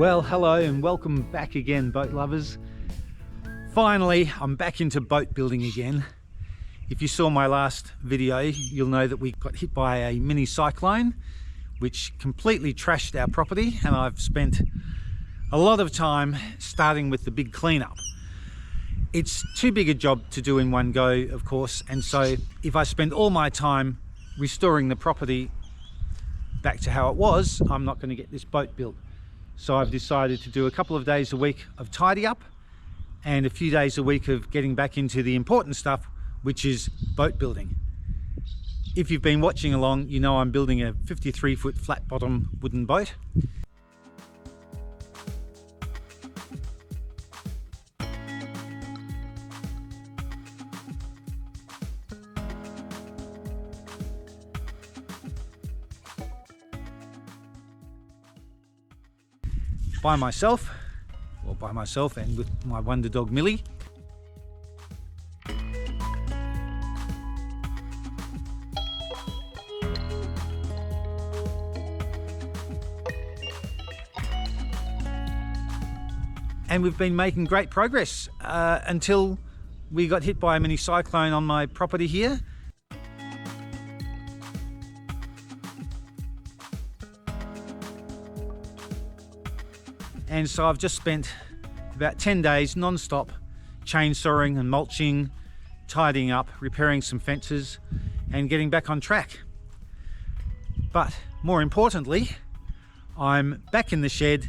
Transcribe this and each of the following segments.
Well, hello and welcome back again, boat lovers. Finally, I'm back into boat building again. If you saw my last video, you'll know that we got hit by a mini cyclone, which completely trashed our property, and I've spent a lot of time starting with the big cleanup. It's too big a job to do in one go, of course, and so if I spend all my time restoring the property back to how it was, I'm not going to get this boat built. So I've decided to do a couple of days a week of tidy up and a few days a week of getting back into the important stuff, which is boat building. If you've been watching along, you know I'm building a 53-foot flat bottom wooden boat. By myself and with my wonder dog Millie. And we've been making great progress until we got hit by a mini cyclone on my property here. And so I've just spent about 10 days non-stop chainsawing and mulching, tidying up, repairing some fences and getting back on track. But more importantly, I'm back in the shed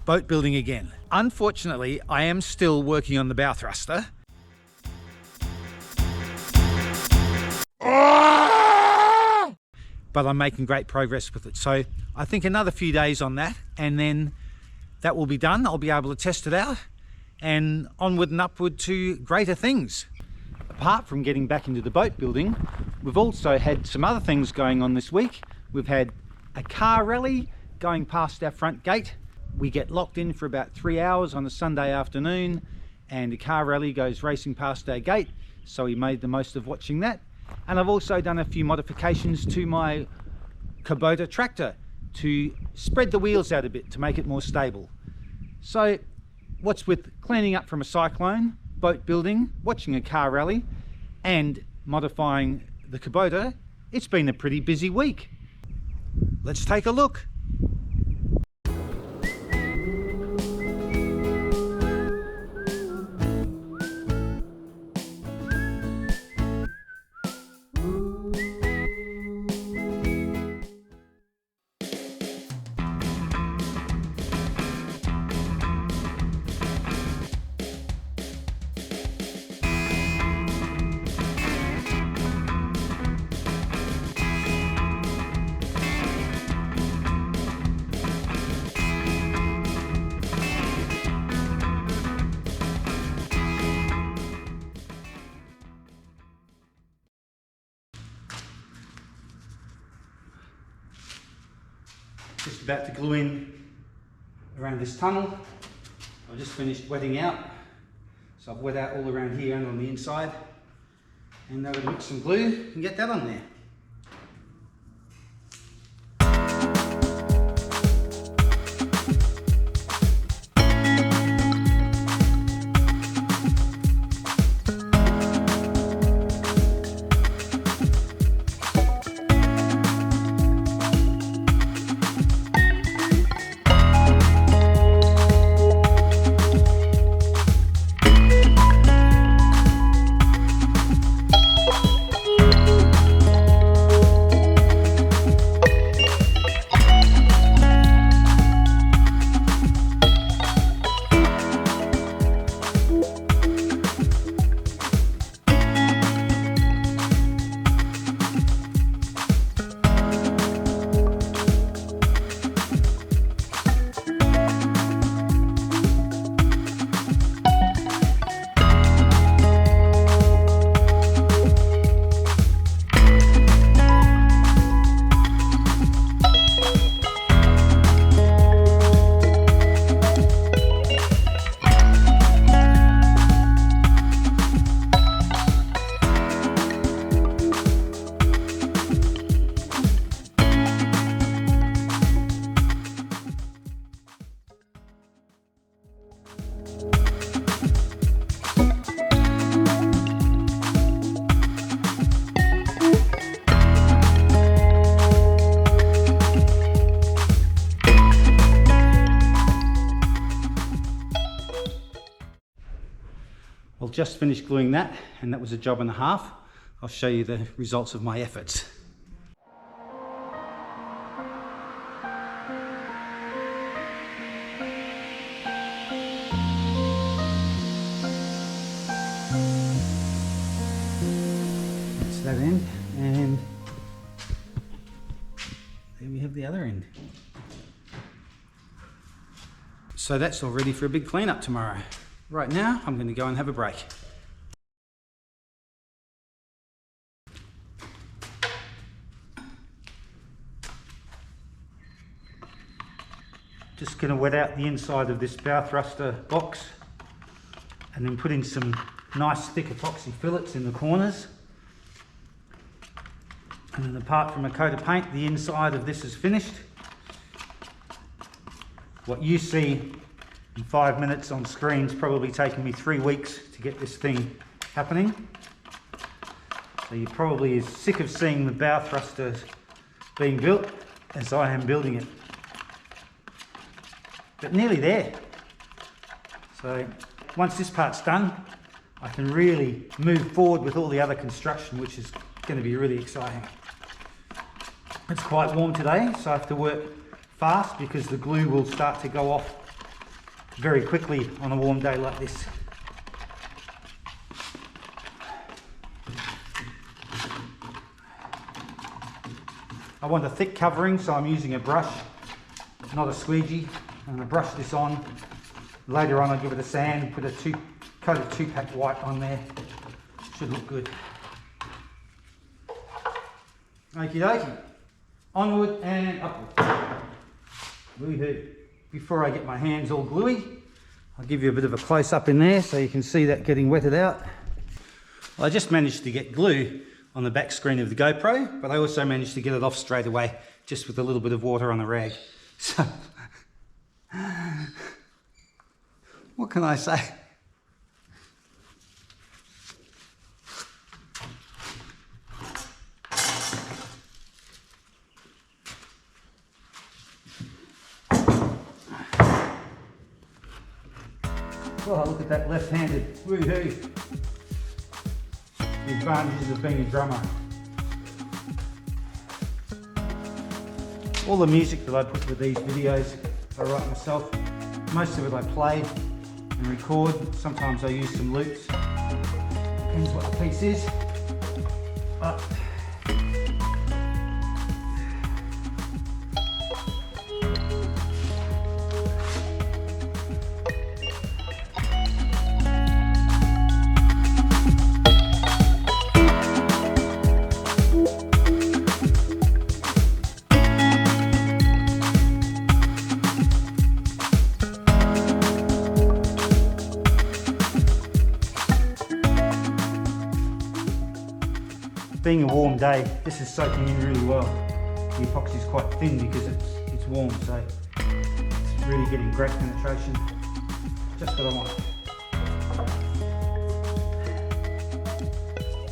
boat building again. Unfortunately, I am still working on the bow thruster. But I'm making great progress with it. So I think another few days on that, and then that will be done. I'll be able to test it out and onward and upward to greater things. Apart from getting back into the boat building, we've also had some other things going on this week. We've had a car rally going past our front gate. We get locked in for about 3 hours on a Sunday afternoon, and the car rally goes racing past our gate, so we made the most of watching that. And I've also done a few modifications to my Kubota tractor to spread the wheels out a bit to make it more stable. So what's with cleaning up from a cyclone, boat building, watching a car rally and modifying the Kubota, it's been a pretty busy week. Let's take a look. Just about to glue in around this tunnel. I've just finished wetting out. So I've wet out all around here and on the inside. And now we're going to mix some glue and get that on there. I'll just finish gluing that, and that was a job and a half. I'll show you the results of my efforts. That's that end, and there we have the other end. So that's all ready for a big cleanup tomorrow. Right now, I'm going to go and have a break. Just going to wet out the inside of this bow thruster box and then put in some nice thick epoxy fillets in the corners. And then apart from a coat of paint, the inside of this is finished. What you see in 5 minutes on screen is probably taken me 3 weeks to get this thing happening. So you're probably as sick of seeing the bow thrusters being built as I am building it. But nearly there. So once this part's done, I can really move forward with all the other construction, which is going to be really exciting. It's quite warm today, so I have to work fast because the glue will start to go off very quickly on a warm day like this. I want a thick covering, so I'm using a brush, not a squeegee. I'm going to brush this on. Later on I'll give it a sand, put a coat of 2-pack white on there. Should look good. Okie dokie. Onward and upward. Woohoo. Before I get my hands all gluey, I'll give you a bit of a close-up in there so you can see that getting wetted out. Well, I just managed to get glue on the back screen of the GoPro, but I also managed to get it off straight away, just with a little bit of water on a rag. So, what can I say? Oh, look at that left-handed, woohoo! The advantages of being a drummer. All the music that I put with these videos, I write myself. Most of it I play and record. Sometimes I use some loops. Depends what the piece is. But being a warm day, this is soaking in really well. The epoxy is quite thin because it's warm, so it's really getting great penetration. Just what I want.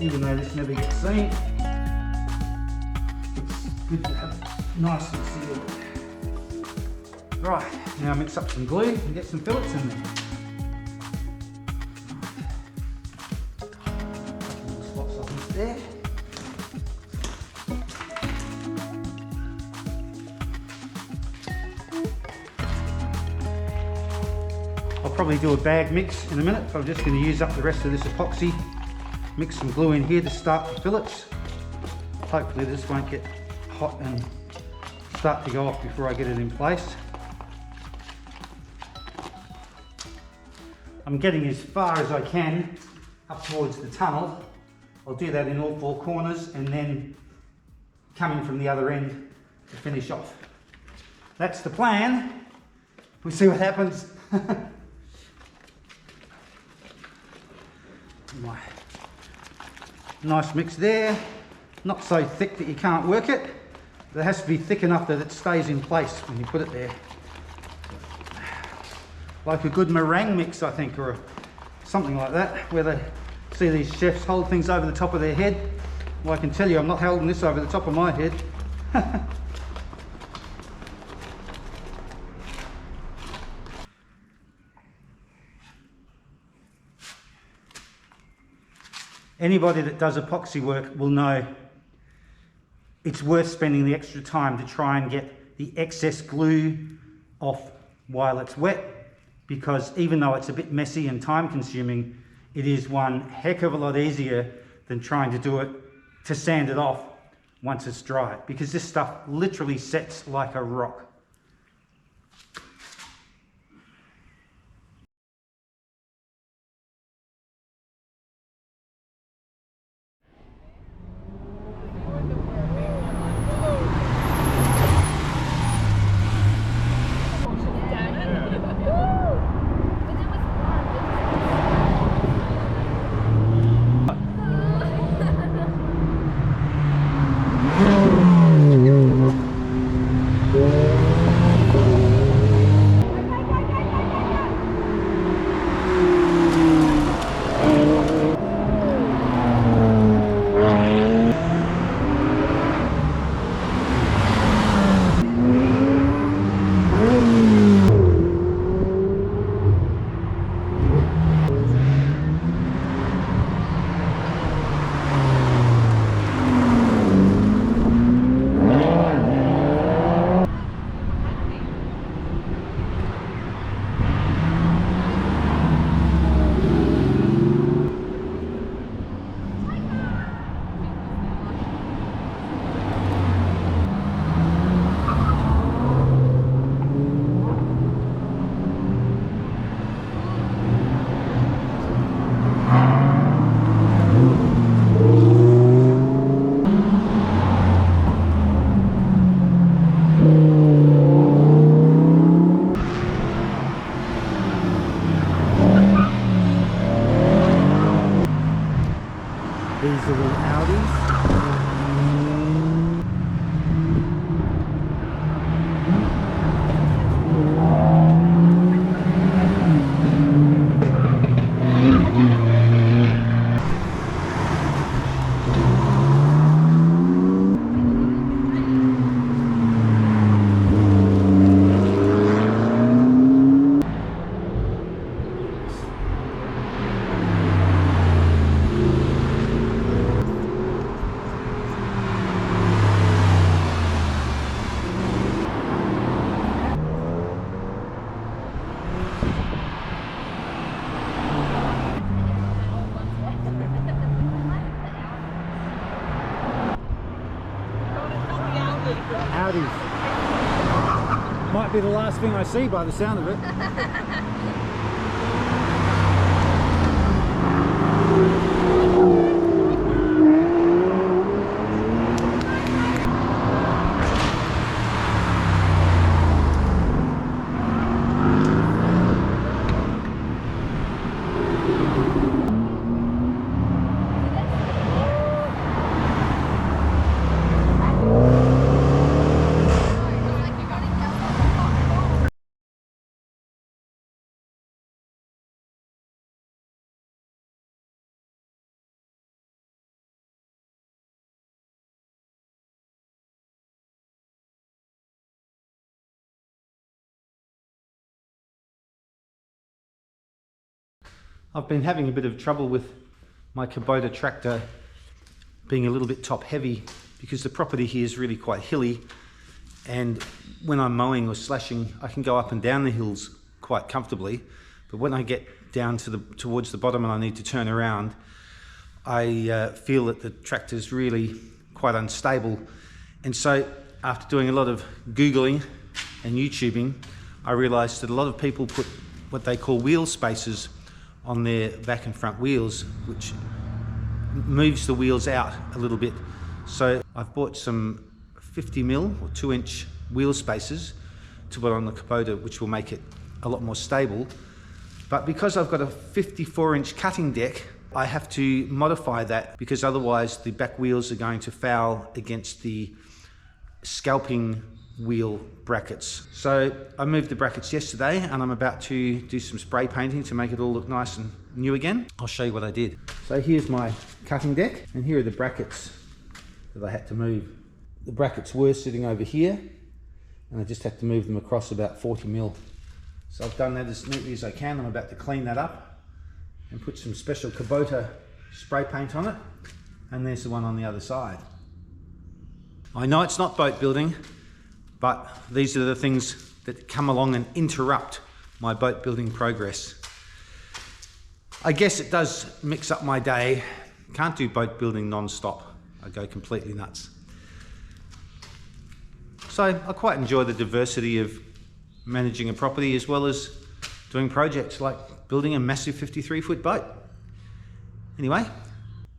Even though this never gets seen, it's good to have it nice and sealed. Right, now mix up some glue and get some fillets in there. Spots I missed there. I'll probably do a bag mix in a minute, but I'm just going to use up the rest of this epoxy. Mix some glue in here to start the fillets. Hopefully this won't get hot and start to go off before I get it in place. I'm getting as far as I can up towards the tunnel. I'll do that in all 4 corners and then coming from the other end to finish off. That's the plan. We'll see what happens. Nice mix there. Not so thick that you can't work it. But it has to be thick enough that it stays in place when you put it there. Like a good meringue mix, I think, or something like that, where they see these chefs hold things over the top of their head. Well, I can tell you I'm not holding this over the top of my head. Anybody that does epoxy work will know it's worth spending the extra time to try and get the excess glue off while it's wet, because even though it's a bit messy and time consuming, it is one heck of a lot easier than trying to do it to sand it off once it's dry, because this stuff literally sets like a rock. These are the Audis. Audis. Might be the last thing I see by the sound of it. I've been having a bit of trouble with my Kubota tractor being a little bit top heavy because the property here is really quite hilly, and when I'm mowing or slashing I can go up and down the hills quite comfortably, but when I get down to towards the bottom and I need to turn around, I feel that the tractor's really quite unstable. And so after doing a lot of Googling and YouTubing, I realized that a lot of people put what they call wheel spacers on their back and front wheels, which moves the wheels out a little bit. So I've bought some 50mm or 2-inch wheel spacers to put on the Kubota, which will make it a lot more stable. But because I've got a 54-inch cutting deck, I have to modify that, because otherwise the back wheels are going to foul against the scalping wheel brackets. So I moved the brackets yesterday and I'm about to do some spray painting to make it all look nice and new again. I'll show you what I did. So here's my cutting deck, and here are the brackets that I had to move. The brackets were sitting over here and I just had to move them across about 40mm. So I've done that as neatly as I can. I'm about to clean that up and put some special Kubota spray paint on it, and there's the one on the other side. I know it's not boat building, but these are the things that come along and interrupt my boat building progress. I guess it does mix up my day. Can't do boat building non-stop. I go completely nuts. So I quite enjoy the diversity of managing a property as well as doing projects like building a massive 53-foot boat. Anyway,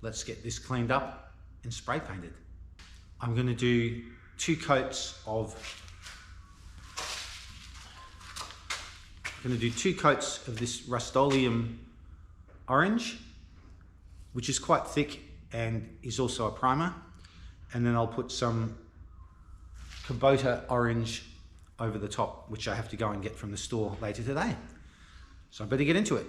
let's get this cleaned up and spray painted. I'm going to do 2 coats of this Rust-Oleum orange, which is quite thick and is also a primer, and then I'll put some Kubota orange over the top, which I have to go and get from the store later today. So I better get into it.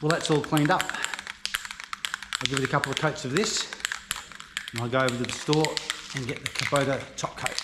Well, that's all cleaned up. I'll give it a couple of coats of this, and I'll go over to the store and get the Kubota top coat.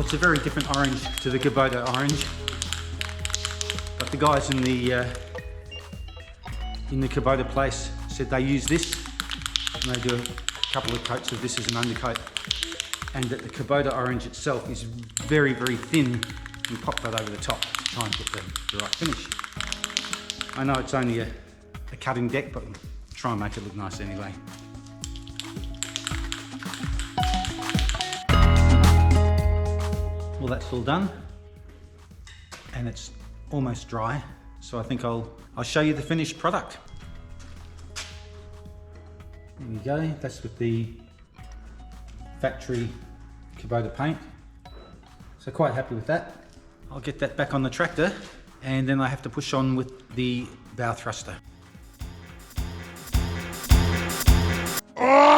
It's a very different orange to the Kubota orange, but the guys in the Kubota place said they use this, and they do a couple of coats of this as an undercoat, and that the Kubota orange itself is very, very thin. You pop that over the top to try and get the right finish. I know it's only a cutting deck, but try and make it look nice anyway. Well, that's all done, and it's almost dry, so I think I'll show you the finished product. There we go, that's with the factory Kubota paint, so quite happy with that. I'll get that back on the tractor, and then I have to push on with the bow thruster. Oh!